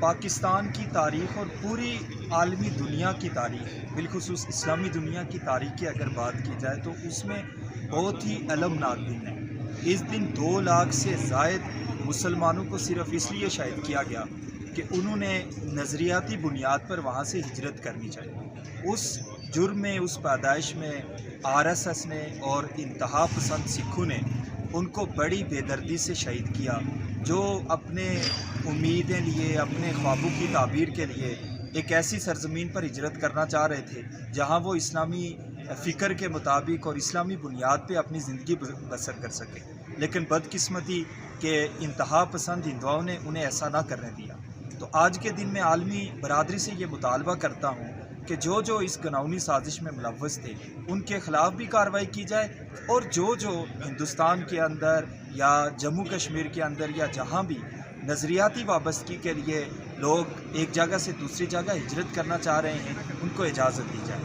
پاکستان کی تاریخ اور پوری عالمی دنیا کی تاریخ، بالخصوص اسلامی دنیا کی تاریخ کی اگر بات کی جائے تو اس میں بہت ہی المناک دن ہے۔ اس دن 2 لاکھ سے زائد مسلمانوں کو صرف اس لیے شہید کیا گیا کہ انہوں نے نظریاتی بنیاد پر وہاں سے ہجرت کرنی چاہیے۔ اس جرم میں، اس پیدائش میں RSS نے اور انتہا پسند سکھوں نے ان کو بڑی بے دردی سے شہید کیا، جو اپنے امیدیں لیے، اپنے خوابوں کی تعبیر کے لیے ایک ایسی سرزمین پر ہجرت کرنا چاہ رہے تھے جہاں وہ اسلامی فکر کے مطابق اور اسلامی بنیاد پہ اپنی زندگی بسر کر سکے، لیکن بدقسمتی کہ انتہا پسند ہندوؤں نے انہیں ایسا نہ کرنے دیا۔ تو آج کے دن میں عالمی برادری سے یہ مطالبہ کرتا ہوں کہ جو اس گناہونی سازش میں ملوث تھے ان کے خلاف بھی کارروائی کی جائے، اور جو ہندوستان کے اندر یا جموں کشمیر کے اندر یا جہاں بھی نظریاتی وابستگی کے لیے لوگ ایک جگہ سے دوسری جگہ ہجرت کرنا چاہ رہے ہیں ان کو اجازت دی جائے۔